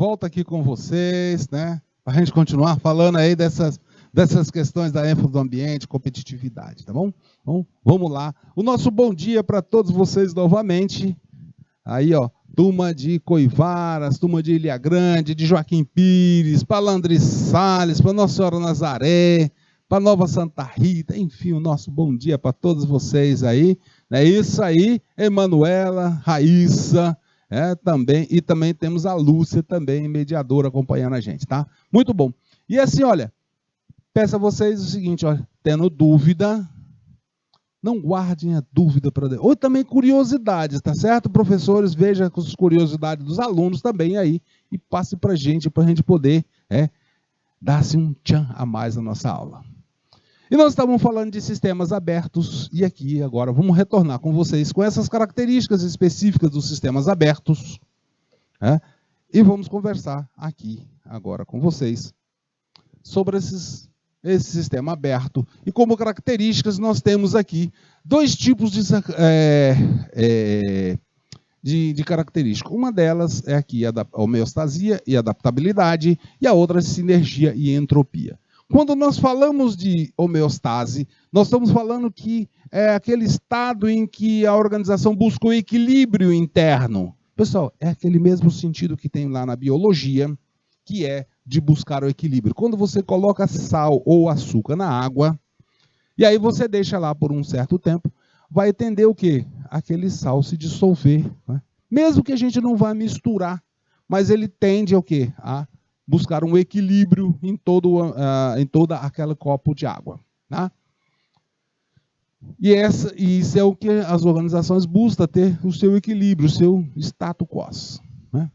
volta aqui com vocês, né? Para a gente continuar falando aí dessas questões da ênfase do ambiente, competitividade, tá bom? Então, vamos lá. O nosso bom dia para todos vocês novamente. Aí, ó, turma de Coivaras, turma de Ilha Grande, de Joaquim Pires, para Landry Salles, para Nossa Senhora Nazaré, para Nova Santa Rita, enfim, o nosso bom dia para todos vocês aí. É isso aí, Emanuela, Raíssa, também, e também temos a Lúcia também, mediadora, acompanhando a gente, tá? Muito bom. E assim, olha, peço a vocês o seguinte, olha, tendo dúvida, não guardem a dúvida para depois. Ou também curiosidades, tá certo? Professores, vejam as curiosidades dos alunos também aí e passe para a gente poder dar-se um tchan a mais na nossa aula. E nós estávamos falando de sistemas abertos, e aqui agora vamos retornar com vocês com essas características específicas dos sistemas abertos, e vamos conversar aqui agora com vocês sobre esse sistema aberto. E como características nós temos aqui dois tipos de características. Uma delas é aqui a homeostasia e adaptabilidade, e a outra é sinergia e entropia. Quando nós falamos de homeostase, nós estamos falando que é aquele estado em que a organização busca o equilíbrio interno. Pessoal, é aquele mesmo sentido que tem lá na biologia, que é de buscar o equilíbrio. Quando você coloca sal ou açúcar na água, e aí você deixa lá por um certo tempo, vai tender o quê? Aquele sal se dissolver, né? Mesmo que a gente não vá misturar, mas ele tende ao quê? A buscar um equilíbrio em toda aquele copo de água, né? E isso é o que as organizações buscam, ter o seu equilíbrio, o seu status quo, né?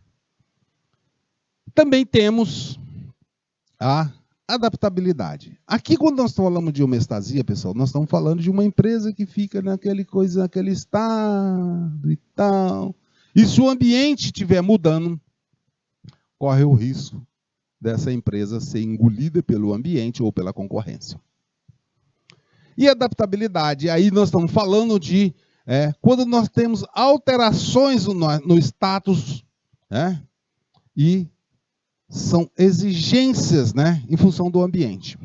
Também temos a adaptabilidade. Aqui, quando nós falamos de homeostasia, pessoal, nós estamos falando de uma empresa que fica naquele estado e tal. E se o ambiente estiver mudando, corre o risco dessa empresa ser engolida pelo ambiente ou pela concorrência. E adaptabilidade, aí nós estamos falando de quando nós temos alterações no status, e são exigências, em função do ambiente.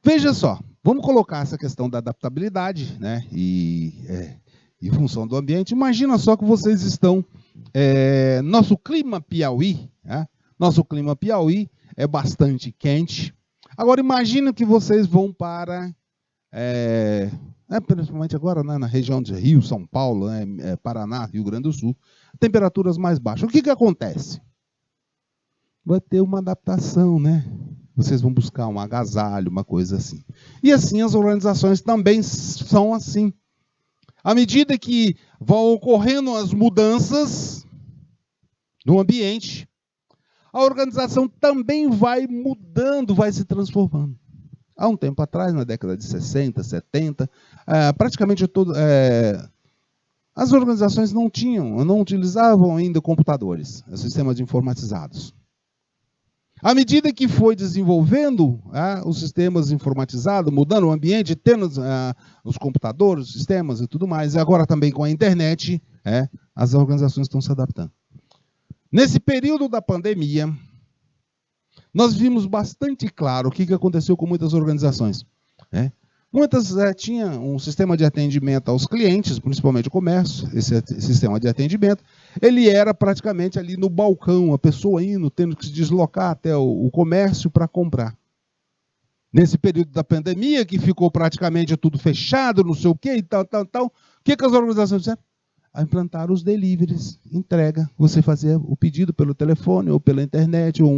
Veja só, vamos colocar essa questão da adaptabilidade, em função do ambiente. Imagina só que vocês estão nosso clima Piauí, nosso clima Piauí é bastante quente. Agora imagina que vocês vão para, principalmente agora, na região de Rio, São Paulo, Paraná, Rio Grande do Sul, temperaturas mais baixas. O que acontece? Vai ter uma adaptação, Vocês vão buscar um agasalho, uma coisa assim. E assim as organizações também são assim. À medida que vão ocorrendo as mudanças no ambiente, a organização também vai mudando, vai se transformando. Há um tempo atrás, na década de 60, 70, praticamente as organizações não utilizavam ainda computadores, sistemas informatizados. À medida que foi desenvolvendo os sistemas informatizados, mudando o ambiente, tendo os computadores, os sistemas e tudo mais, e agora também com a internet, as organizações estão se adaptando. Nesse período da pandemia, nós vimos bastante claro o que aconteceu com muitas organizações. Muitas tinham um sistema de atendimento aos clientes, principalmente o comércio, esse sistema de atendimento, ele era praticamente ali no balcão, a pessoa indo, tendo que se deslocar até o comércio para comprar. Nesse período da pandemia, que ficou praticamente tudo fechado, não sei o quê, e tal, o que as organizações fizeram? Implantaram os deliveries, entrega, você fazia o pedido pelo telefone, ou pela internet, ou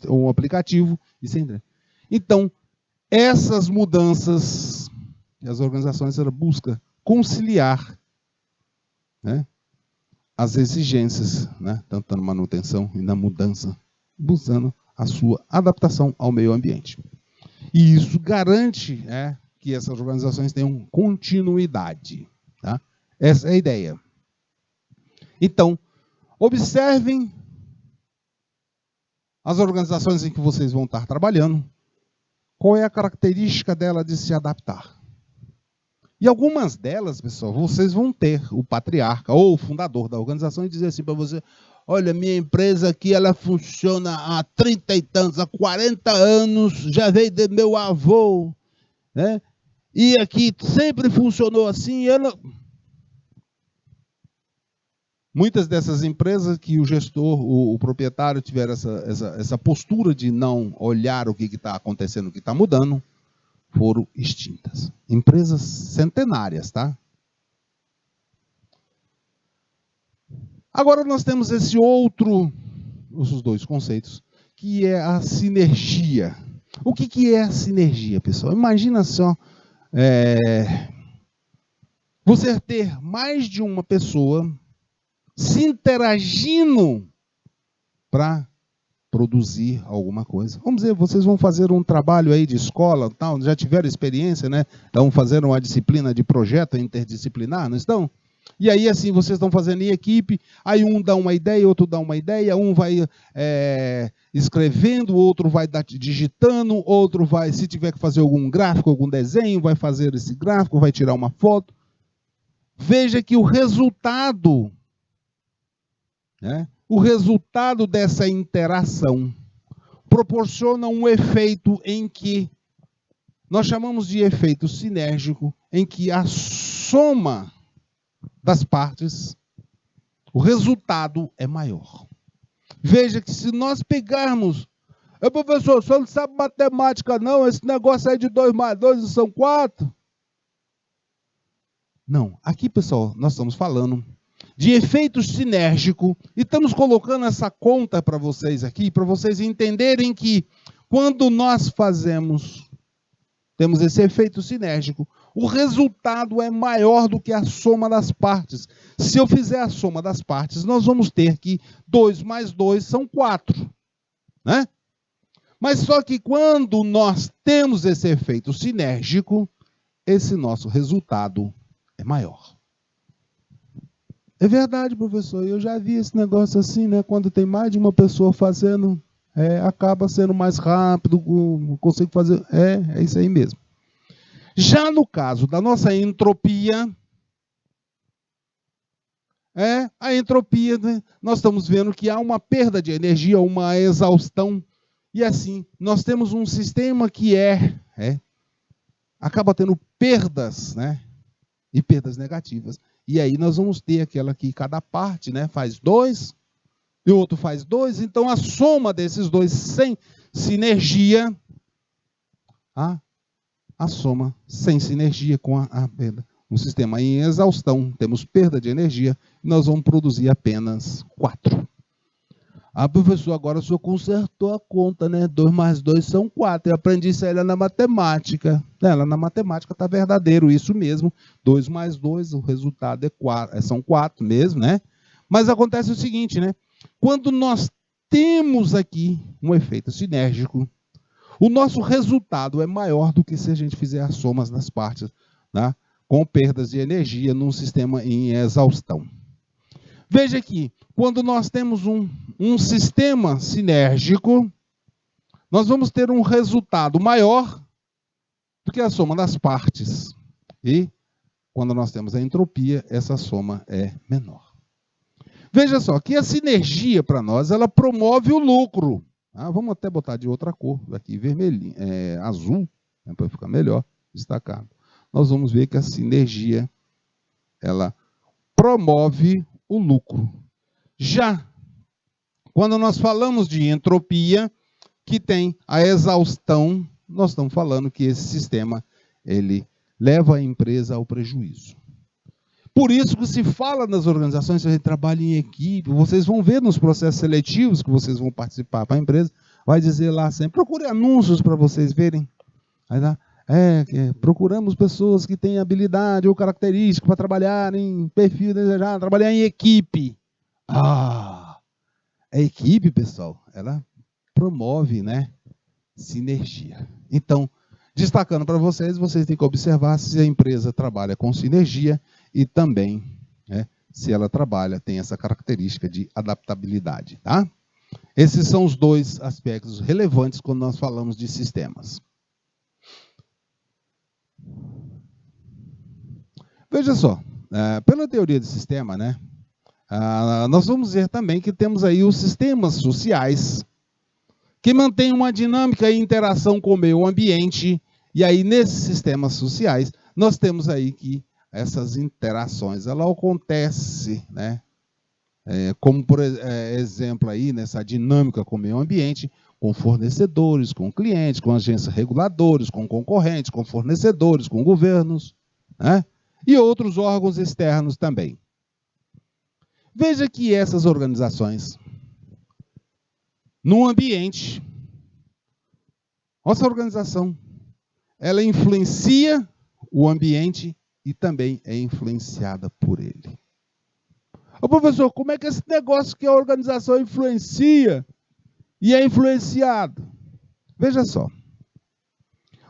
um aplicativo, e você entrega. Então, essas mudanças, as organizações buscam conciliar as exigências, tanto na manutenção e na mudança, buscando a sua adaptação ao meio ambiente. E isso garante que essas organizações tenham continuidade. Tá? Essa é a ideia. Então, observem as organizações em que vocês vão estar trabalhando, qual é a característica dela de se adaptar. E algumas delas, pessoal, vocês vão ter o patriarca ou o fundador da organização e dizer assim para você, olha, minha empresa aqui, ela funciona há 30 e tantos, há 40 anos, já veio de meu avô, né? E aqui sempre funcionou assim. Muitas dessas empresas que o gestor, o proprietário tiver essa postura de não olhar o que está acontecendo, o que está mudando, foram extintas. Empresas centenárias, tá? Agora nós temos esses dois conceitos, que é a sinergia. O que é a sinergia, pessoal? Imagina só, você ter mais de uma pessoa se interagindo para produzir alguma coisa. Vamos dizer, vocês vão fazer um trabalho aí de escola, tal, já tiveram experiência, né? Estão fazendo uma disciplina de projeto interdisciplinar, não estão? E aí, assim, vocês estão fazendo em equipe, aí um dá uma ideia, outro dá uma ideia, um vai escrevendo, outro vai digitando, outro vai, se tiver que fazer algum gráfico, algum desenho, vai fazer esse gráfico, vai tirar uma foto. Veja que o resultado, né? O resultado dessa interação proporciona um efeito em que nós chamamos de efeito sinérgico, em que a soma das partes, o resultado é maior. Veja que se nós pegarmos, professor, o senhor não sabe matemática não, esse negócio aí de 2 mais 2 não são 4? Não, aqui pessoal, nós estamos falando de efeito sinérgico, e estamos colocando essa conta para vocês aqui, para vocês entenderem que quando nós temos esse efeito sinérgico, o resultado é maior do que a soma das partes. Se eu fizer a soma das partes, nós vamos ter que 2 mais 2 são 4, né? Mas só que quando nós temos esse efeito sinérgico, esse nosso resultado é maior. É verdade, professor, eu já vi esse negócio assim, né? Quando tem mais de uma pessoa fazendo, acaba sendo mais rápido, consigo fazer. É isso aí mesmo. Já no caso da nossa entropia, a entropia, né? Nós estamos vendo que há uma perda de energia, uma exaustão, e assim, nós temos um sistema que acaba tendo perdas, né? E perdas negativas. E aí nós vamos ter aquela que cada parte, né, faz 2, e o outro faz 2, então a soma desses dois sem sinergia, a soma sem sinergia com a perda. Um sistema em exaustão, temos perda de energia, e nós vamos produzir apenas 4. Professor, agora o senhor consertou a conta, né? 2 mais 2 são 4. Eu aprendi isso aí lá na matemática. Lá na matemática está verdadeiro, isso mesmo. 2 mais 2, o resultado são 4 mesmo, né? Mas acontece o seguinte, né? Quando nós temos aqui um efeito sinérgico, o nosso resultado é maior do que se a gente fizer as somas das partes, né? Com perdas de energia num sistema em exaustão. Veja aqui, quando nós temos um sistema sinérgico, nós vamos ter um resultado maior do que a soma das partes. E quando nós temos a entropia, essa soma é menor. Veja só, que a sinergia para nós, ela promove o lucro. Vamos até botar de outra cor, aqui vermelhinho, azul, né, para ficar melhor destacado. Nós vamos ver que a sinergia, ela promove o lucro. Já quando nós falamos de entropia, que tem a exaustão, nós estamos falando que esse sistema ele leva a empresa ao prejuízo. Por isso que se fala nas organizações que a gente trabalha em equipe, vocês vão ver nos processos seletivos que vocês vão participar para a empresa, vai dizer lá sempre, procure anúncios para vocês verem. Aí lá, procuramos pessoas que têm habilidade ou característica para trabalhar em perfil desejado, trabalhar em equipe. A equipe, pessoal, ela promove, né, sinergia. Então, destacando para vocês, vocês têm que observar se a empresa trabalha com sinergia e também, se ela trabalha, tem essa característica de adaptabilidade, tá? Esses são os dois aspectos relevantes quando nós falamos de sistemas. Veja só, pela teoria de sistema, né, nós vamos ver também que temos aí os sistemas sociais, que mantêm uma dinâmica e interação com o meio ambiente, e aí nesses sistemas sociais, nós temos aí que essas interações, ela acontece, né? Como por exemplo aí, nessa dinâmica com o meio ambiente, com fornecedores, com clientes, com agentes reguladores, com concorrentes, com fornecedores, com governos, né? E outros órgãos externos também. Veja que essas organizações, no ambiente, nossa organização, ela influencia o ambiente e também é influenciada por ele. Ô professor, como é que esse negócio que a organização influencia e é influenciado? Veja só.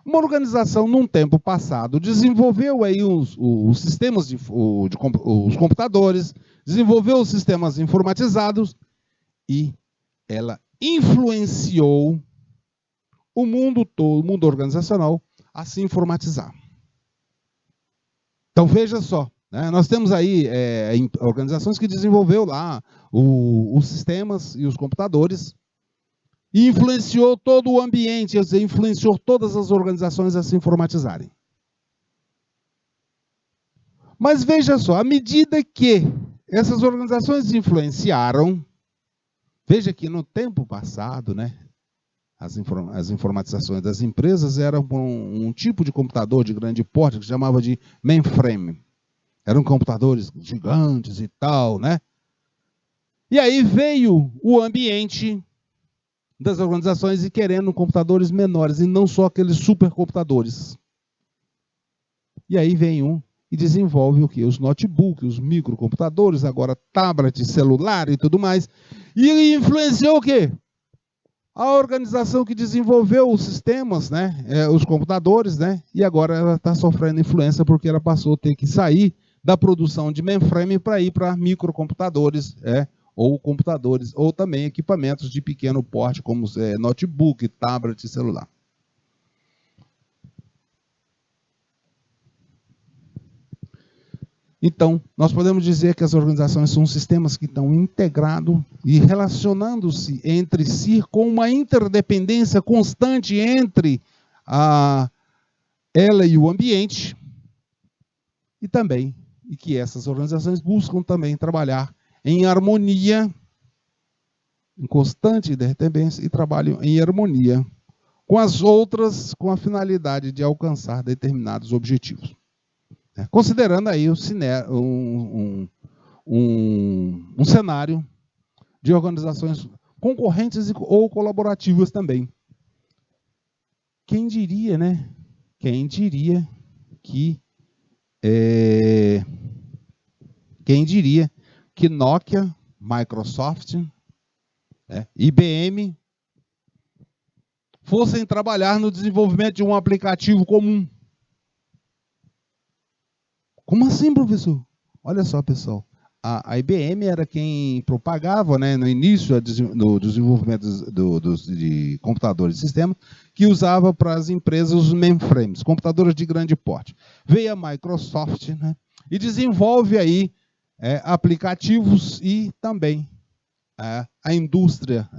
Uma organização, num tempo passado, desenvolveu aí os sistemas os computadores, desenvolveu os sistemas informatizados e ela influenciou o mundo todo, o mundo organizacional, a se informatizar. Então, veja só, né? Nós temos aí organizações que desenvolveu lá os sistemas e os computadores e influenciou todo o ambiente, influenciou todas as organizações a se informatizarem. Mas veja só, à medida que essas organizações influenciaram, veja que no tempo passado, né, as informatizações das empresas eram um tipo de computador de grande porte que se chamava de mainframe. Eram computadores gigantes e tal, né? E aí veio o ambiente das organizações e querendo computadores menores e não só aqueles supercomputadores. E aí vem e desenvolve o quê? Os notebooks, os microcomputadores, agora tablet, celular e tudo mais. E influenciou o quê? A organização que desenvolveu os sistemas, né? Os computadores, né? E agora ela está sofrendo influência porque ela passou a ter que sair da produção de mainframe para ir para microcomputadores, ou computadores, ou também equipamentos de pequeno porte, como notebook, tablet e celular. Então, nós podemos dizer que as organizações são sistemas que estão integrados e relacionando-se entre si com uma interdependência constante entre ela e o ambiente, e que essas organizações buscam também trabalhar em harmonia, em constante interdependência, e trabalham em harmonia com as outras, com a finalidade de alcançar determinados objetivos. Considerando aí um cenário de organizações concorrentes ou colaborativas também. Quem diria, né? Quem diria que Nokia, Microsoft, IBM fossem trabalhar no desenvolvimento de um aplicativo comum? Como assim, professor? Olha só, pessoal. A IBM era quem propagava, né, no início do desenvolvimento de computadores de sistema, que usava para as empresas os mainframes, computadores de grande porte. Veio a Microsoft, né, e desenvolve aí aplicativos e também a indústria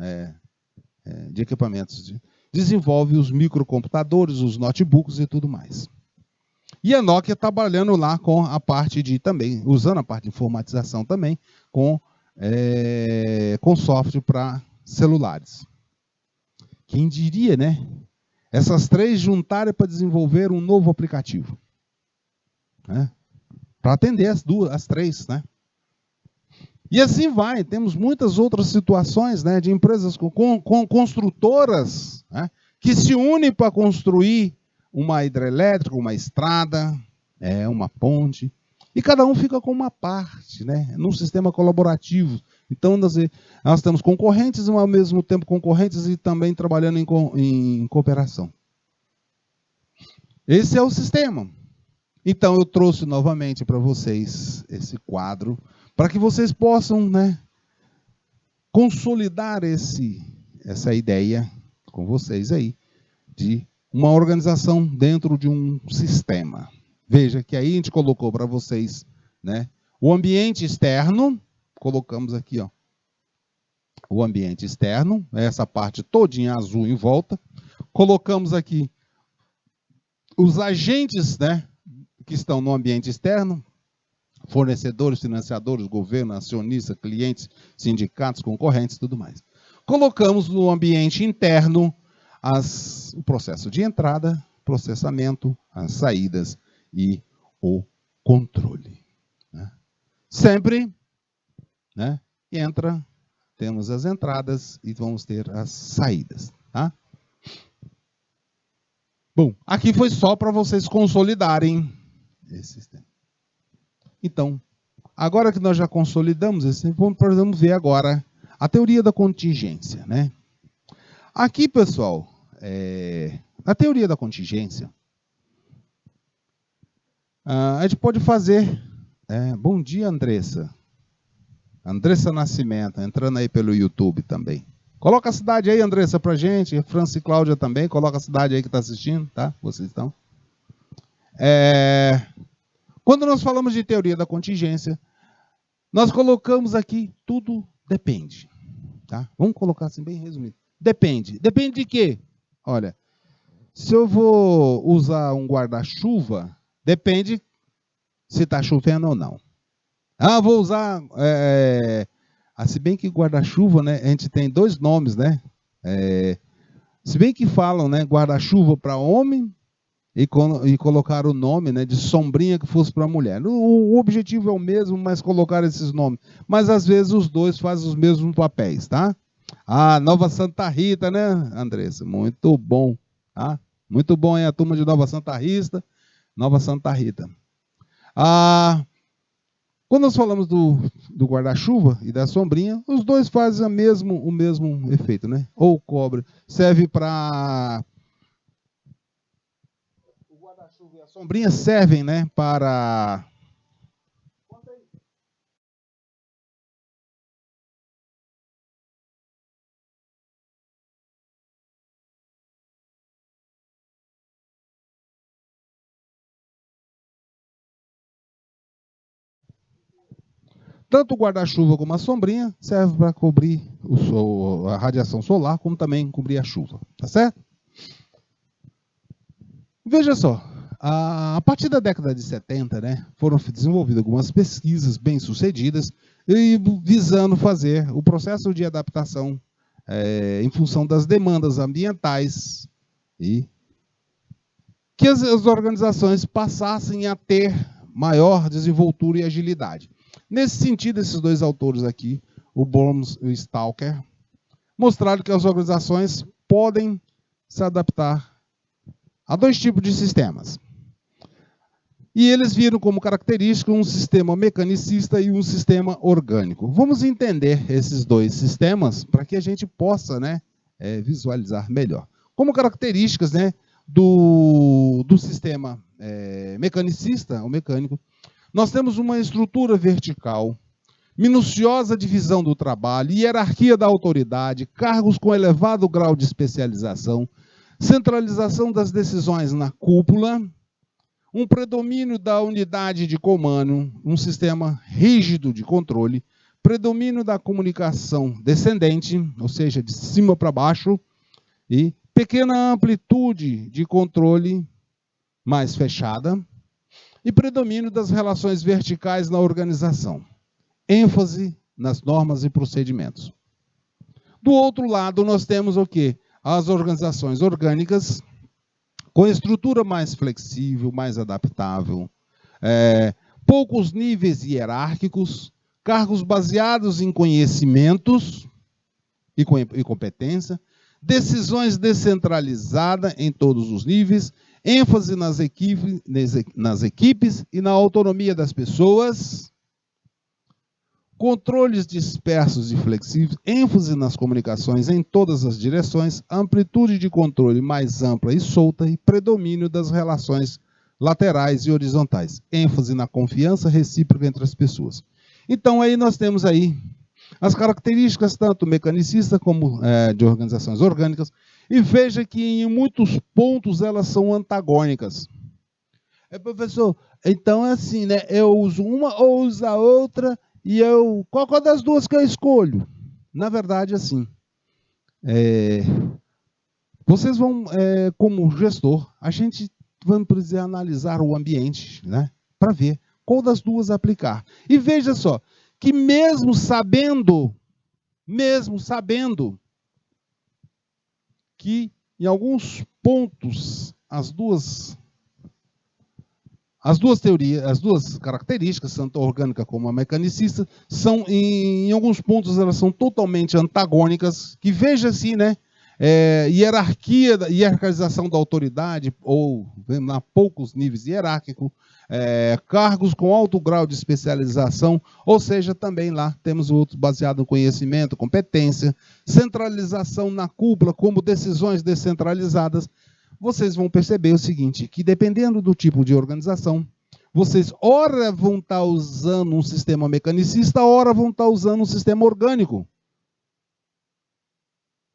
de equipamentos. Desenvolve os microcomputadores, os notebooks e tudo mais. E a Nokia trabalhando lá com a parte também, usando a parte de informatização também, com software para celulares. Quem diria, né? Essas três juntarem para desenvolver um novo aplicativo. Né? Para atender as três, né? E assim vai, temos muitas outras situações, né, de empresas com construtoras, né, que se unem para construir uma hidrelétrica, uma estrada, uma ponte, e cada um fica com uma parte, né, num sistema colaborativo. Então, nós temos concorrentes, mas ao mesmo tempo concorrentes e também trabalhando em cooperação. Esse é o sistema. Então, eu trouxe novamente para vocês esse quadro, para que vocês possam, né, consolidar essa ideia com vocês aí, de uma organização dentro de um sistema. Veja que aí a gente colocou para vocês, né, o ambiente externo, colocamos aqui, ó, o ambiente externo, essa parte todinha azul em volta. Colocamos aqui os agentes, né, que estão no ambiente externo, fornecedores, financiadores, governo, acionista, clientes, sindicatos, concorrentes, tudo mais. Colocamos no ambiente interno o processo de entrada, processamento, as saídas e o controle. Né? Sempre, né, entra, temos as entradas e vamos ter as saídas. Tá? Bom, aqui foi só para vocês consolidarem esse sistema. Então, agora que nós já consolidamos esse sistema, vamos ver agora a teoria da contingência. Né? Aqui, pessoal, a teoria da contingência, a gente pode fazer... bom dia, Andressa. Andressa Nascimento, entrando aí pelo YouTube também. Coloca a cidade aí, Andressa, pra gente. Franci e Cláudia também. Coloca a cidade aí que está assistindo, tá? Vocês estão. Quando nós falamos de teoria da contingência, nós colocamos aqui tudo depende. Tá? Vamos colocar assim bem resumido. Depende. Depende de quê? Olha, se eu vou usar um guarda-chuva, depende se está chovendo ou não. Vou usar... se bem que guarda-chuva, né, a gente tem dois nomes, né? Se bem que falam, né, guarda-chuva para homem e colocar o nome, né, de sombrinha que fosse para mulher. O objetivo é o mesmo, mas colocar esses nomes. Mas às vezes os dois fazem os mesmos papéis, tá? Nova Santa Rita, né, Andressa? Muito bom, tá? Muito bom, hein, a turma de Nova Santa Rita. Nova Santa Rita. Quando nós falamos do guarda-chuva e da sombrinha, os dois fazem o mesmo efeito, né? Ou cobre. Serve para... O guarda-chuva e a sombrinha servem, né, para... Tanto o guarda-chuva como a sombrinha serve para cobrir a radiação solar, como também cobrir a chuva. Tá certo? Veja só, a partir da década de 70, né, foram desenvolvidas algumas pesquisas bem-sucedidas visando fazer o processo de adaptação em função das demandas ambientais e que as organizações passassem a ter maior desenvoltura e agilidade. Nesse sentido, esses dois autores aqui, o Burns e o Stalker, mostraram que as organizações podem se adaptar a dois tipos de sistemas. E eles viram como característica um sistema mecanicista e um sistema orgânico. Vamos entender esses dois sistemas para que a gente possa, né, visualizar melhor. Como características, né, do sistema mecanicista, ou mecânico, nós temos uma estrutura vertical, minuciosa divisão do trabalho, hierarquia da autoridade, cargos com elevado grau de especialização, centralização das decisões na cúpula, um predomínio da unidade de comando, um sistema rígido de controle, predomínio da comunicação descendente, ou seja, de cima para baixo, e pequena amplitude de controle mais fechada, e predomínio das relações verticais na organização. ênfase nas normas e procedimentos. Do outro lado, nós temos o quê? As organizações orgânicas, com estrutura mais flexível, mais adaptável, poucos níveis hierárquicos, cargos baseados em conhecimentos e competência, decisões descentralizadas em todos os níveis, ênfase nas equipes e na autonomia das pessoas, controles dispersos e flexíveis, ênfase nas comunicações em todas as direções, amplitude de controle mais ampla e solta e predomínio das relações laterais e horizontais, ênfase na confiança recíproca entre as pessoas. Então, aí nós temos aí as características tanto mecanicistas como de organizações orgânicas, e veja que em muitos pontos elas são antagônicas. Professor, então é assim, né? Eu uso uma ou uso a outra, E qual das duas que eu escolho? Na verdade, assim, vocês vão, como gestor, a gente vai precisar analisar o ambiente, né, para ver qual das duas aplicar. E veja só, que mesmo sabendo que em alguns pontos as duas teorias, as duas características, tanto a orgânica como a mecanicista, são, em alguns pontos, elas são totalmente antagônicas, que veja-se, né, hierarquização da autoridade, ou a poucos níveis hierárquicos, cargos com alto grau de especialização, ou seja, também lá temos o outro baseado no conhecimento, competência, centralização na cúpula, como decisões descentralizadas. Vocês vão perceber o seguinte, que dependendo do tipo de organização, vocês ora vão estar usando um sistema mecanicista, ora vão estar usando um sistema orgânico.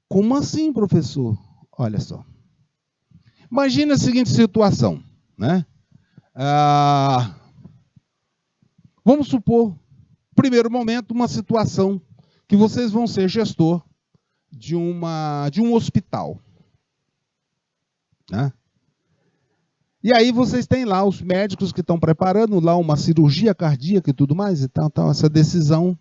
Como assim, professor? Olha só. Imagina a seguinte situação, né? Vamos supor, primeiro momento, uma situação que vocês vão ser gestor de um hospital, né? E aí vocês têm lá os médicos que estão preparando lá uma cirurgia cardíaca e tudo mais, e tal. Essa decisão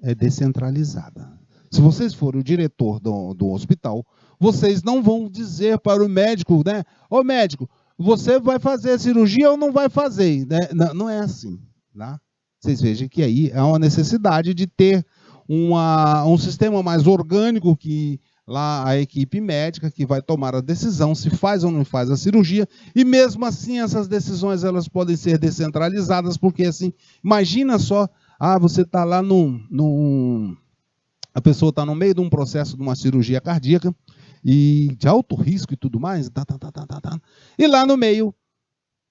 é descentralizada. Se vocês forem o diretor do hospital, vocês não vão dizer para o médico, né? Ô médico, você vai fazer a cirurgia ou não vai fazer? Né? Não é assim. Tá? Vocês vejam que aí há uma necessidade de ter um sistema mais orgânico, que lá a equipe médica que vai tomar a decisão se faz ou não faz a cirurgia, e mesmo assim essas decisões elas podem ser descentralizadas, porque assim, imagina só, você está lá a pessoa está no meio de um processo de uma cirurgia cardíaca, e de alto risco e tudo mais, e lá no meio,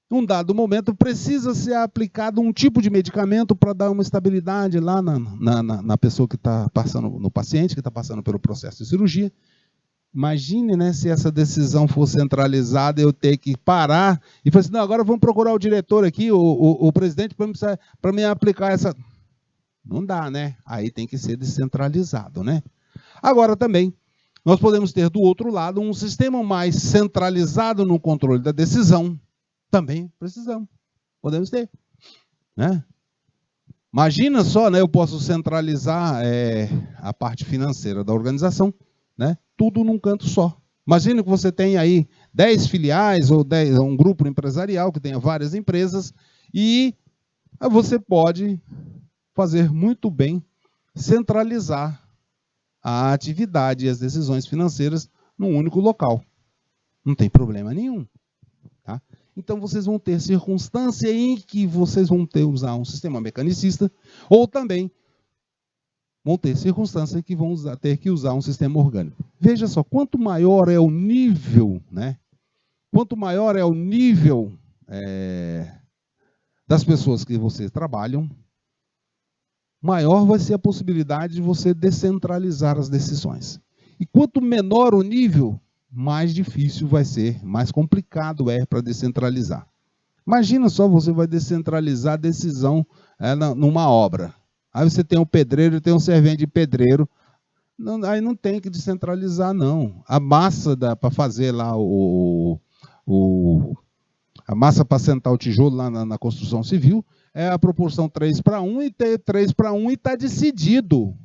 num dado momento, precisa ser aplicado um tipo de medicamento para dar uma estabilidade lá na pessoa que está passando, no paciente que está passando pelo processo de cirurgia. Imagine, né, se essa decisão for centralizada, eu ter que parar e falar assim, não, agora vamos procurar o diretor aqui, o presidente, para me aplicar essa... Não dá, né? Aí tem que ser descentralizado, né? Agora também, nós podemos ter do outro lado um sistema mais centralizado no controle da decisão. Também precisamos, podemos ter, né? Imagina só, né? Eu posso centralizar a parte financeira da organização, né? Tudo num canto só. Imagina que você tem aí 10 filiais ou um grupo empresarial que tenha várias empresas e você pode fazer muito bem centralizar a atividade e as decisões financeiras num único local. Não tem problema nenhum. Tá? Então, vocês vão ter circunstância em que vocês vão ter usar um sistema mecanicista, ou também vão ter circunstância em que vão ter que usar um sistema orgânico. Veja só, quanto maior é o nível, né? Quanto maior é o nível das pessoas que vocês trabalham, maior vai ser a possibilidade de você descentralizar as decisões. E quanto menor o nível, mais difícil vai ser, mais complicado é para descentralizar. Imagina só, você vai descentralizar a decisão numa obra. Aí você tem um pedreiro e tem um servente de pedreiro. Aí não tem que descentralizar, não. A massa para fazer lá a massa para sentar o tijolo lá na construção civil é a proporção 3:1 e 3:1 e está decidido.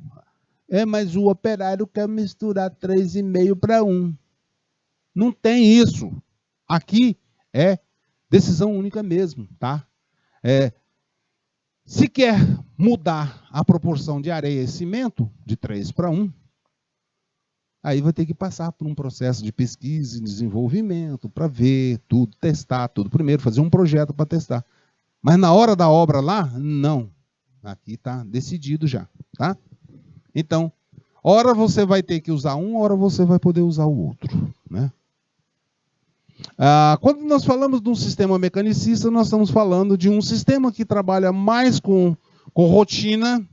Mas o operário quer misturar 3,5:1. Não tem isso. Aqui é decisão única mesmo, tá? Se quer mudar a proporção de areia e cimento de 3:1, aí vai ter que passar por um processo de pesquisa e desenvolvimento para ver tudo, testar tudo. Primeiro, fazer um projeto para testar. Mas na hora da obra lá, não. Aqui está decidido já, tá? Então, ora você vai ter que usar um, ora você vai poder usar o outro, né? Quando nós falamos de um sistema mecanicista, nós estamos falando de um sistema que trabalha mais com rotina,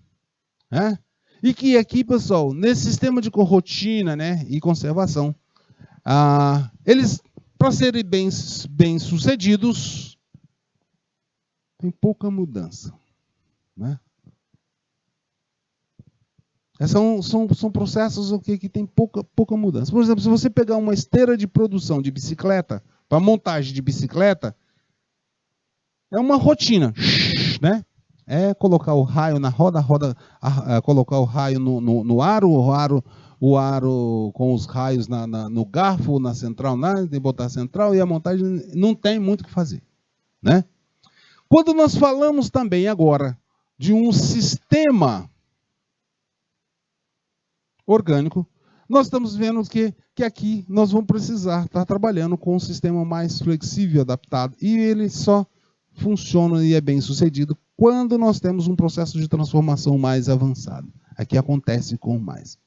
né? E que aqui, pessoal, nesse sistema de rotina, né, e conservação, eles, para serem bem sucedidos, tem pouca mudança, né? São processos que tem pouca mudança. Por exemplo, se você pegar uma esteira de produção de bicicleta, para montagem de bicicleta, é uma rotina, né? É colocar o raio na roda, colocar o raio no aro, o aro com os raios no garfo, na central, de botar a central, e a montagem não tem muito o que fazer, né? Quando nós falamos também agora de um sistema orgânico, nós estamos vendo que aqui nós vamos precisar estar trabalhando com um sistema mais flexível, adaptado, e ele só funciona e é bem sucedido quando nós temos um processo de transformação mais avançado. Aqui acontece com mais.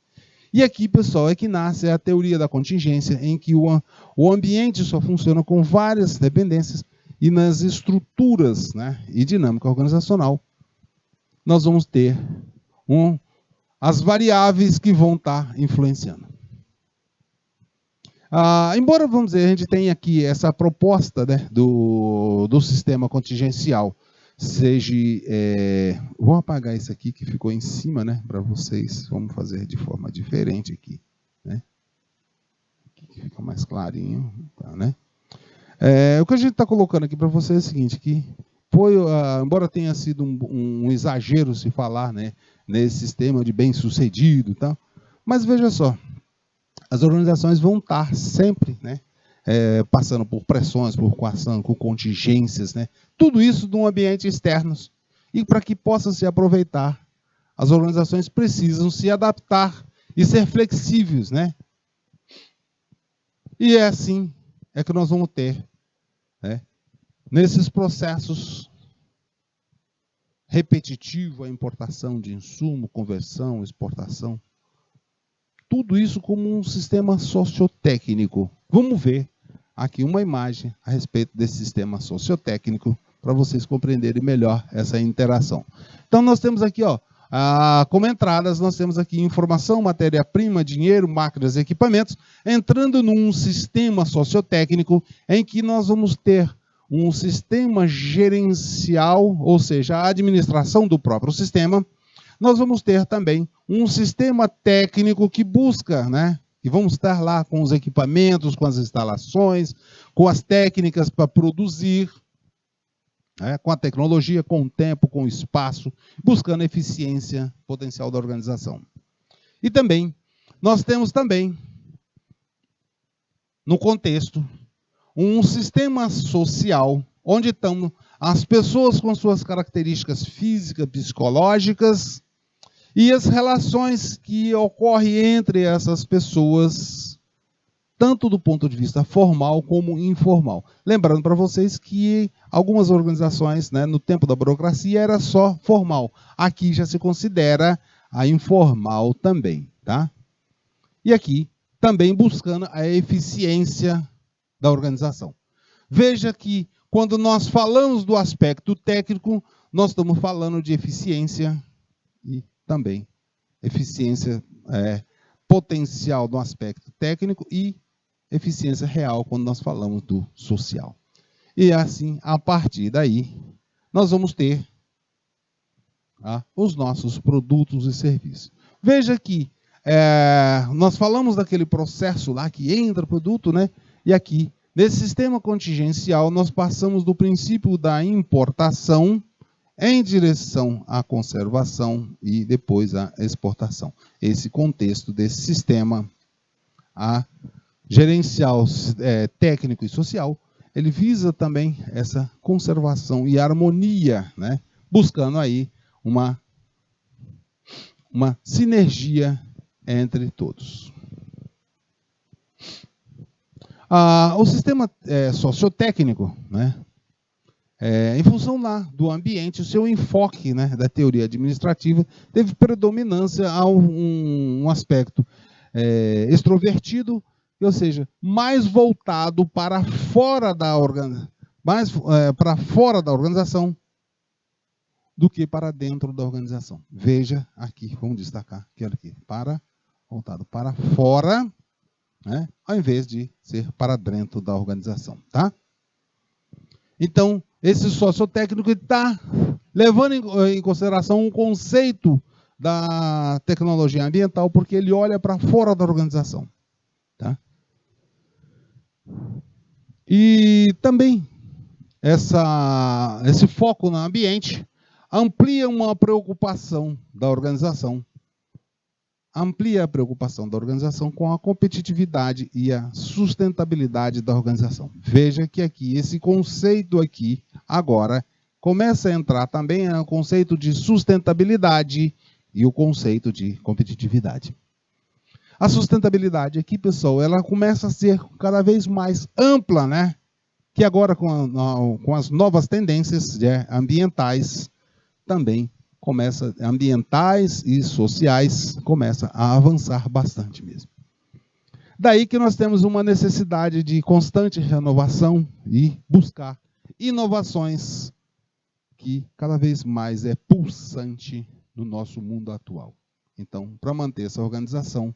E aqui, pessoal, é que nasce a teoria da contingência, em que o ambiente só funciona com várias dependências, e nas estruturas, né, e dinâmica organizacional, nós vamos ter as variáveis que vão estar influenciando. Embora, vamos dizer, a gente tenha aqui essa proposta, né, do sistema contingencial, seja... vou apagar isso aqui que ficou em cima, né, para vocês. Vamos fazer de forma diferente aqui, né? Aqui fica mais clarinho, tá, né? O que a gente está colocando aqui para vocês é o seguinte, que foi, embora tenha sido um exagero se falar, né, nesse sistema de bem-sucedido e tal, mas veja só, as organizações vão estar sempre, né, passando por pressões, por coação, com contingências, né, tudo isso de um ambiente externo. E para que possa se aproveitar, as organizações precisam se adaptar e ser flexíveis, né? E é assim que nós vamos ter, né, nesses processos repetitivos, a importação de insumo, conversão, exportação, tudo isso como um sistema sociotécnico. Vamos ver aqui uma imagem a respeito desse sistema sociotécnico para vocês compreenderem melhor essa interação. Então nós temos aqui, como entradas, nós temos aqui informação, matéria-prima, dinheiro, máquinas, equipamentos, entrando num sistema sociotécnico em que nós vamos ter um sistema gerencial, ou seja, a administração do próprio sistema. Nós vamos ter também um sistema técnico que busca, né? E vamos estar lá com os equipamentos, com as instalações, com as técnicas para produzir, né? Com a tecnologia, com o tempo, com o espaço, buscando a eficiência potencial da organização. E também, nós temos também, no contexto, um sistema social onde estão as pessoas com suas características físicas, psicológicas, e as relações que ocorrem entre essas pessoas, tanto do ponto de vista formal como informal. Lembrando para vocês que algumas organizações, né, no tempo da burocracia, era só formal. Aqui já se considera a informal também, tá? E aqui também buscando a eficiência da organização. Veja que quando nós falamos do aspecto técnico, nós estamos falando de eficiência e também eficiência potencial do aspecto técnico e eficiência real quando nós falamos do social. E assim, a partir daí, nós vamos ter os nossos produtos e serviços. Veja que nós falamos daquele processo lá que entra o produto, né? E aqui, nesse sistema contingencial, nós passamos do princípio da importação em direção à conservação e depois à exportação. Esse contexto desse sistema gerencial, técnico e social, ele visa também essa conservação e harmonia, né? Buscando aí uma sinergia entre todos. O sistema sociotécnico, né, em função lá do ambiente, o seu enfoque, né, da teoria administrativa teve predominância a um aspecto extrovertido, ou seja, mais voltado para fora da organização do que para dentro da organização. Veja aqui, vamos destacar, quero aqui, voltado para fora, né, ao invés de ser para dentro da organização, tá? Então, esse sociotécnico está levando em consideração um conceito da tecnologia ambiental, porque ele olha para fora da organização. Tá? E também esse foco no ambiente amplia uma preocupação da organização. Amplia a preocupação da organização com a competitividade e a sustentabilidade da organização. Veja que aqui, esse conceito aqui, agora, começa a entrar também o conceito de sustentabilidade e o conceito de competitividade. A sustentabilidade aqui, pessoal, ela começa a ser cada vez mais ampla, né? Que agora, com as novas tendências ambientais, também ambientais e sociais, começa a avançar bastante mesmo. Daí que nós temos uma necessidade de constante renovação e buscar inovações que cada vez mais é pulsante no nosso mundo atual. Então, para manter essa organização,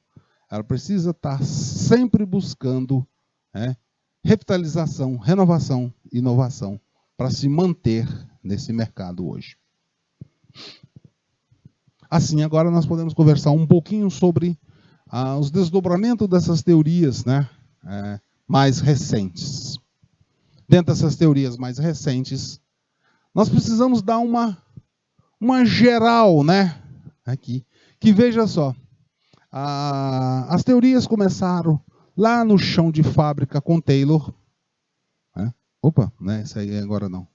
ela precisa estar sempre buscando revitalização, renovação, inovação, para se manter nesse mercado hoje. Assim, agora nós podemos conversar um pouquinho sobre os desdobramentos dessas teorias, né, mais recentes. Dentro dessas teorias mais recentes, nós precisamos dar uma geral, né, aqui, que veja só, as teorias começaram lá no chão de fábrica com Taylor. Opa, né, isso aí agora não.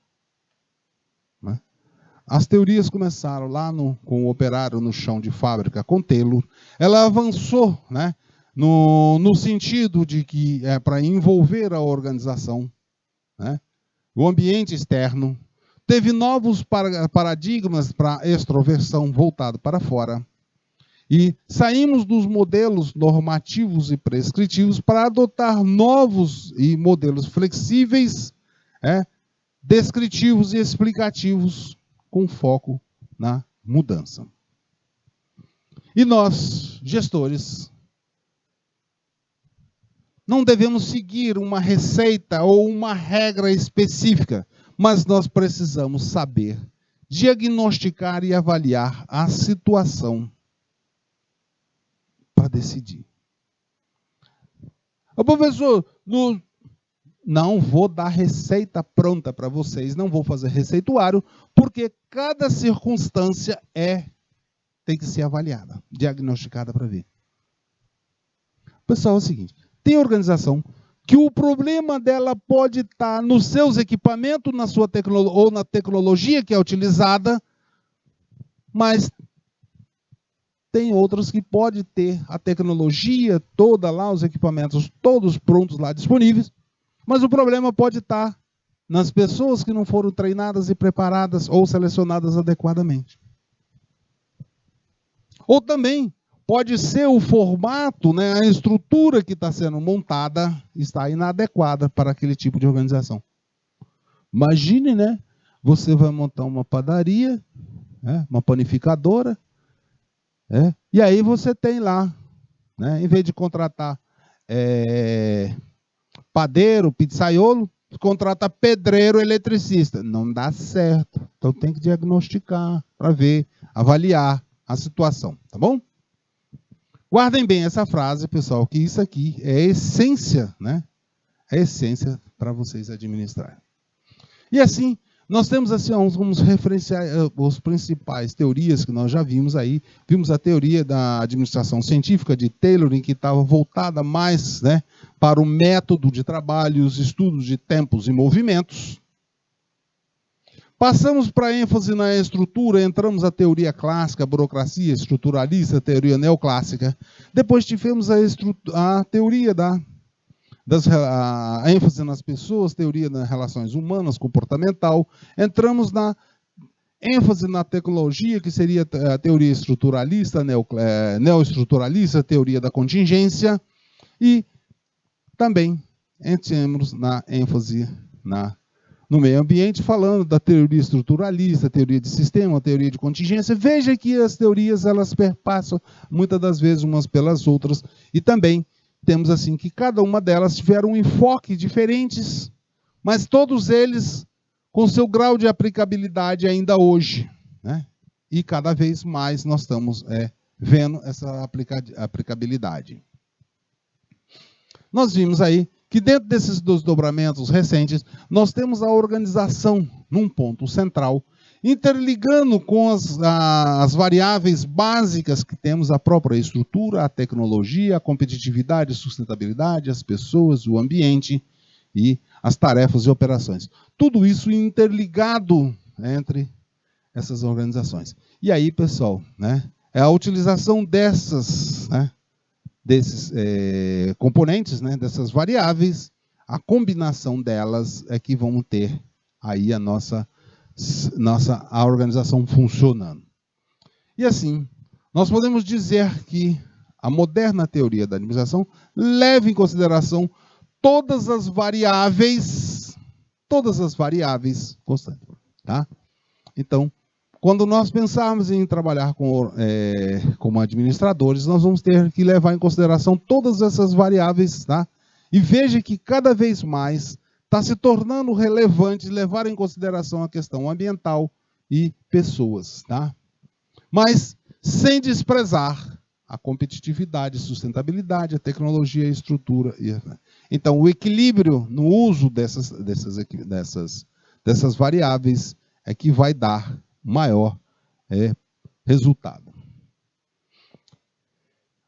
As teorias começaram lá com o operário no chão de fábrica com Taylor. Ela avançou, né, no sentido de que é para envolver a organização, né, o ambiente externo. Teve novos paradigmas para extroversão voltado para fora. E saímos dos modelos normativos e prescritivos para adotar novos e modelos flexíveis, descritivos e explicativos, com foco na mudança. E nós, gestores, não devemos seguir uma receita ou uma regra específica, mas nós precisamos saber diagnosticar e avaliar a situação para decidir. O professor, não vou dar receita pronta para vocês, não vou fazer receituário, porque cada circunstância tem que ser avaliada, diagnosticada para ver. Pessoal, é o seguinte, tem organização que o problema dela pode estar nos seus equipamentos, na sua ou na tecnologia que é utilizada, mas tem outros que pode ter a tecnologia toda lá, os equipamentos todos prontos lá disponíveis, mas o problema pode estar nas pessoas que não foram treinadas e preparadas ou selecionadas adequadamente. Ou também pode ser o formato, né, a estrutura que está sendo montada está inadequada para aquele tipo de organização. Imagine, né, você vai montar uma padaria, uma panificadora, e aí você tem lá, né, em vez de contratar padeiro, pizzaiolo, contrata pedreiro, eletricista. Não dá certo. Então tem que diagnosticar para ver, avaliar a situação, tá bom? Guardem bem essa frase, pessoal, que isso aqui é a essência, né? É a essência para vocês administrarem. E assim, nós temos assim, vamos referenciar as principais teorias que nós já vimos aí. Vimos a teoria da administração científica de Taylor, em que estava voltada mais, né, para o método de trabalho, os estudos de tempos e movimentos. Passamos para a ênfase na estrutura, entramos a teoria clássica, burocracia estruturalista, teoria neoclássica. Depois tivemos a teoria a ênfase nas pessoas, teoria das relações humanas, comportamental. Entramos na ênfase na tecnologia, que seria a teoria estruturalista, neoestruturalista, teoria da contingência. E também entramos na ênfase no meio ambiente, falando da teoria estruturalista, teoria de sistema, teoria de contingência. Veja que as teorias elas perpassam muitas das vezes umas pelas outras, e também temos assim que cada uma delas tiveram um enfoque diferentes, mas todos eles com seu grau de aplicabilidade ainda hoje, né? e cada vez mais nós estamos vendo essa aplicabilidade. Nós vimos aí que dentro desses desdobramentos recentes, nós temos a organização num ponto central, interligando com as variáveis básicas que temos, a própria estrutura, a tecnologia, a competitividade, a sustentabilidade, as pessoas, o ambiente e as tarefas e operações. Tudo isso interligado entre essas organizações. E aí, pessoal, é a utilização desses componentes, dessas variáveis, a combinação delas é que vão ter aí a organização funcionando. E assim, nós podemos dizer que a moderna teoria da administração leva em consideração todas as variáveis constantes. Tá? Então, quando nós pensarmos em trabalhar como administradores, nós vamos ter que levar em consideração todas essas variáveis, tá? E veja que cada vez mais está se tornando relevante levar em consideração a questão ambiental e pessoas, tá? Mas sem desprezar a competitividade, a sustentabilidade, a tecnologia, a estrutura. Então, o equilíbrio no uso dessas variáveis é que vai dar maior resultado.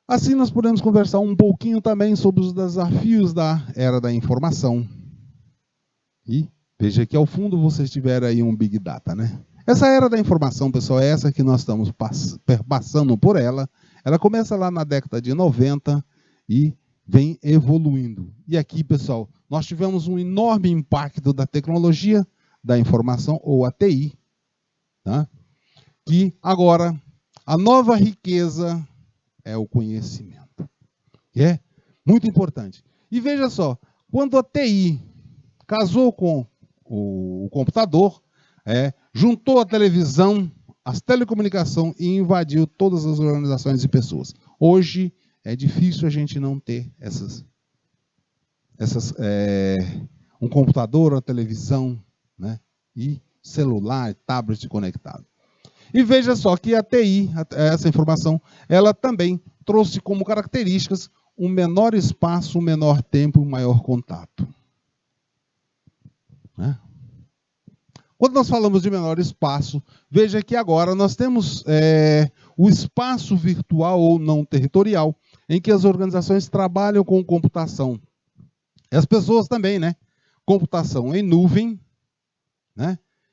Assim, nós podemos conversar um pouquinho também sobre os desafios da era da informação. E veja que ao fundo vocês tiveram aí um Big Data, Essa era da informação, pessoal, é essa que nós estamos passando por ela. Ela começa lá na década de 90 e vem evoluindo. E aqui, pessoal, nós tivemos um enorme impacto da tecnologia da informação, ou a TI, tá? Que agora a nova riqueza é o conhecimento. Que é muito importante. E veja só, quando a TI casou com o computador, juntou a televisão, as telecomunicações e invadiu todas as organizações e pessoas. Hoje é difícil a gente não ter um computador, a televisão, e celular, tablet conectado. E veja só que a TI, essa informação, ela também trouxe como características um menor espaço, um menor tempo e um maior contato. Quando nós falamos de menor espaço, veja que agora nós temos o espaço virtual ou não territorial, em que as organizações trabalham com computação. E as pessoas também, computação em nuvem,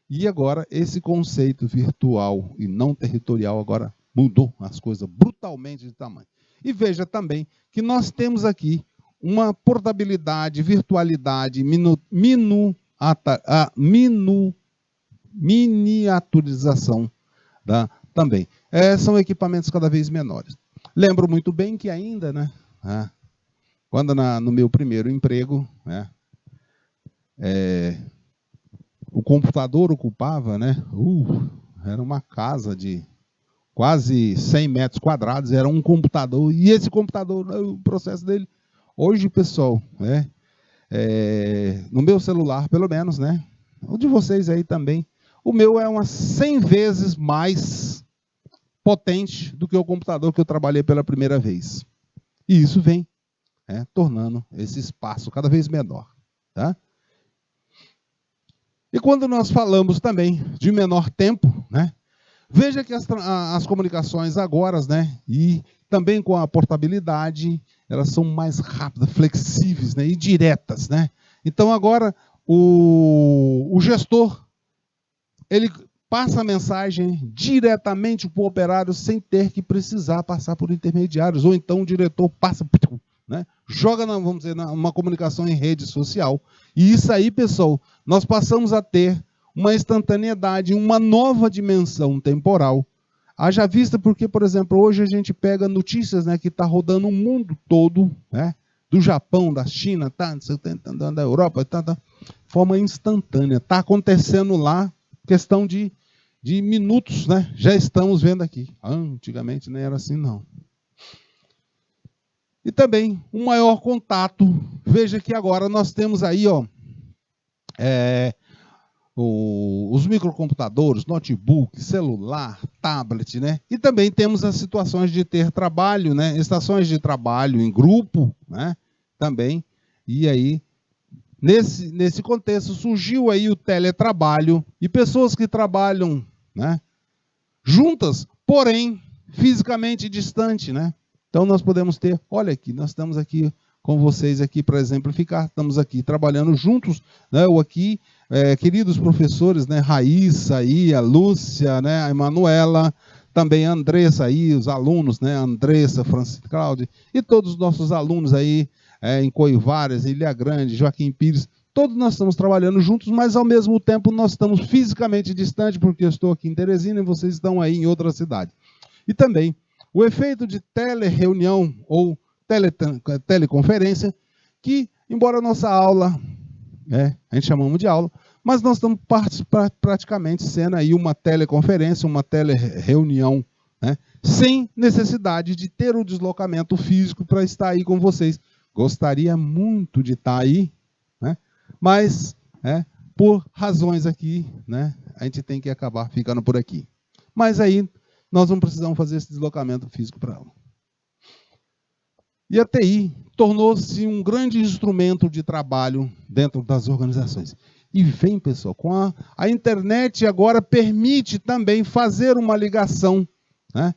E agora esse conceito virtual e não territorial agora mudou as coisas brutalmente de tamanho. E veja também que nós temos aqui uma portabilidade, virtualidade, miniaturização também. São equipamentos cada vez menores. Lembro muito bem que ainda, quando no meu primeiro emprego, o computador ocupava, era uma casa de quase 100 metros quadrados, era um computador, e esse computador, o processo dele, hoje, pessoal, no meu celular, pelo menos, o de vocês aí também, o meu é umas 100 vezes mais potente do que o computador que eu trabalhei pela primeira vez. E isso vem tornando esse espaço cada vez menor, tá? E quando nós falamos também de menor tempo, veja que as comunicações agora, e também com a portabilidade, elas são mais rápidas, flexíveis, e diretas, Então agora o gestor, ele passa a mensagem diretamente para o operário sem ter que precisar passar por intermediários, ou então o diretor passa, joga, vamos dizer, uma comunicação em rede social. E isso aí, pessoal, nós passamos a ter uma instantaneidade, uma nova dimensão temporal. Haja vista porque, por exemplo, hoje a gente pega notícias que está rodando o mundo todo, do Japão, da China, da Europa, de forma instantânea. Está acontecendo lá, questão de minutos, já estamos vendo aqui. Antigamente nem era assim, não. E também um maior contato. Veja que agora nós temos aí os os microcomputadores, notebook, celular, tablet, né? E também temos as situações de ter trabalho, né? Estações de trabalho em grupo, né? Também. E aí, nesse contexto, surgiu aí o teletrabalho e pessoas que trabalham, né? Juntas, porém, fisicamente distante, né? Então nós podemos ter, olha aqui, nós estamos aqui com vocês aqui para exemplificar, estamos aqui trabalhando juntos, né? O aqui, queridos professores, né? Raíssa aí, a Lúcia, né? A Emanuela, também a Andressa aí, os alunos, né? A Andressa, Francisco Cláudio, e todos os nossos alunos aí, em Coivaras, Ilha Grande, Joaquim Pires, todos nós estamos trabalhando juntos, mas ao mesmo tempo nós estamos fisicamente distantes, porque eu estou aqui em Teresina e vocês estão aí em outra cidade. E também o efeito de telereunião ou teleconferência, que, embora a nossa aula, a gente chamamos de aula, mas nós estamos praticamente sendo aí uma teleconferência, uma telereunião, né, sem necessidade de ter o deslocamento físico para estar aí com vocês. Gostaria muito de estar aí, né, mas por razões aqui, né, a gente tem que acabar ficando por aqui. Mas aí nós não precisamos fazer esse deslocamento físico para a aula. E a TI tornou-se um grande instrumento de trabalho dentro das organizações. E vem, pessoal, com a internet agora permite também fazer uma ligação, né?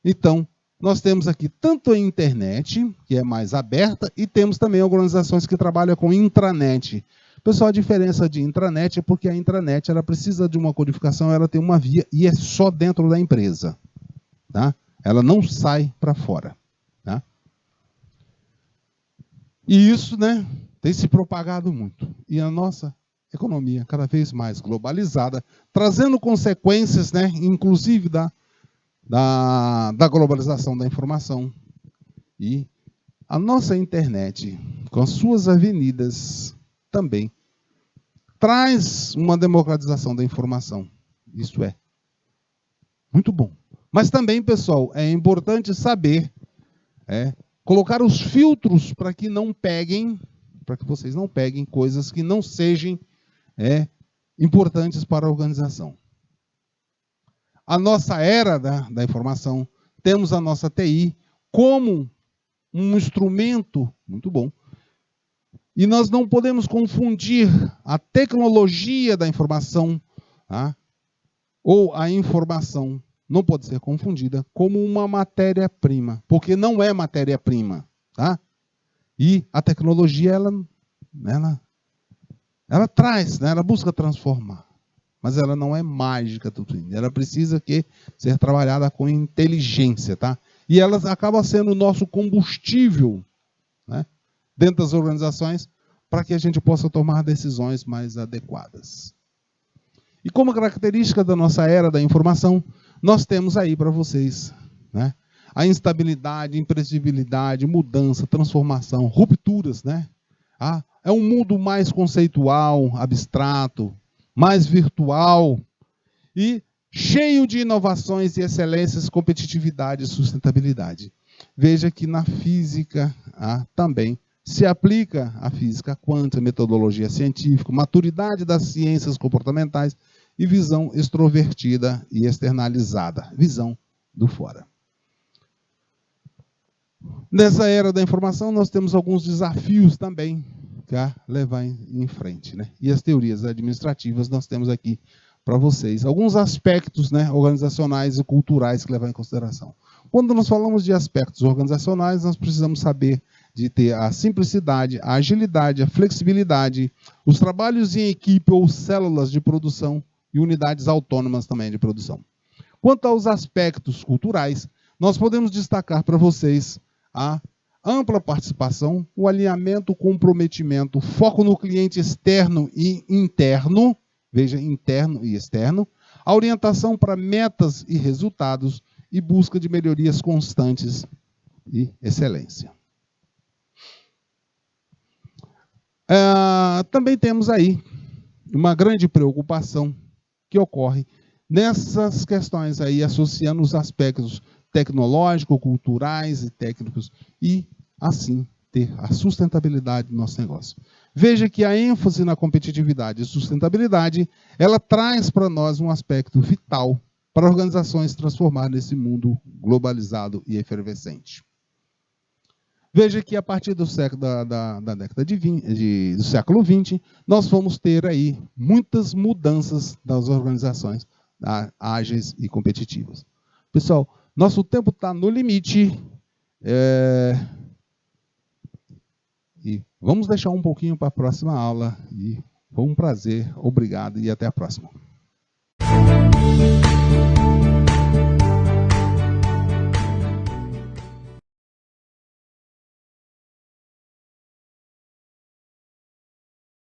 Então, nós temos aqui tanto a internet, que é mais aberta, e temos também organizações que trabalham com intranet. Pessoal, a diferença de intranet é porque a intranet ela precisa de uma codificação, ela tem uma via e é só dentro da empresa, tá? Ela não sai para fora, tá? E isso, né, tem se propagado muito. E a nossa economia cada vez mais globalizada, trazendo consequências, né, inclusive da globalização da informação. E a nossa internet, com as suas avenidas, também traz uma democratização da informação. Isso é muito bom. Mas também, pessoal, é importante saber colocar os filtros para que não peguem, para que vocês não peguem coisas que não sejam importantes para a organização. A nossa era da informação, temos a nossa TI como um instrumento muito bom. E nós não podemos confundir a tecnologia da informação, tá? Ou a informação não pode ser confundida como uma matéria-prima, porque não é matéria-prima, tá? E a tecnologia, ela traz, né? Ela busca transformar, mas ela não é mágica, ela precisa ser trabalhada com inteligência, tá? E ela acaba sendo o nosso combustível, né, dentro das organizações, para que a gente possa tomar decisões mais adequadas. E como característica da nossa era da informação, nós temos aí para vocês, né, a instabilidade, imprevisibilidade, mudança, transformação, rupturas, né? É um mundo mais conceitual, abstrato, mais virtual e cheio de inovações e excelências, competitividade e sustentabilidade. Veja que na física também se aplica a física quântica, metodologia científica, maturidade das ciências comportamentais e visão extrovertida e externalizada, visão do fora. Nessa era da informação, nós temos alguns desafios também para levar em frente, né? E as teorias administrativas nós temos aqui para vocês. Alguns aspectos, né, organizacionais e culturais que levar em consideração. Quando nós falamos de aspectos organizacionais, nós precisamos saber de ter a simplicidade, a agilidade, a flexibilidade, os trabalhos em equipe ou células de produção e unidades autônomas também de produção. Quanto aos aspectos culturais, nós podemos destacar para vocês a ampla participação, o alinhamento, o comprometimento, o foco no cliente externo e interno, veja, interno e externo, a orientação para metas e resultados e busca de melhorias constantes e excelência. Também temos aí uma grande preocupação que ocorre nessas questões aí, associando os aspectos tecnológicos, culturais e técnicos, e assim ter a sustentabilidade do nosso negócio. Veja que a ênfase na competitividade e sustentabilidade, ela traz para nós um aspecto vital para organizações transformar nesse mundo globalizado e efervescente. Veja que a partir do século, da década do século XX, nós vamos ter aí muitas mudanças das organizações ágeis e competitivas. Pessoal, nosso tempo está no limite. E vamos deixar um pouquinho para a próxima aula. E foi um prazer, obrigado e até a próxima.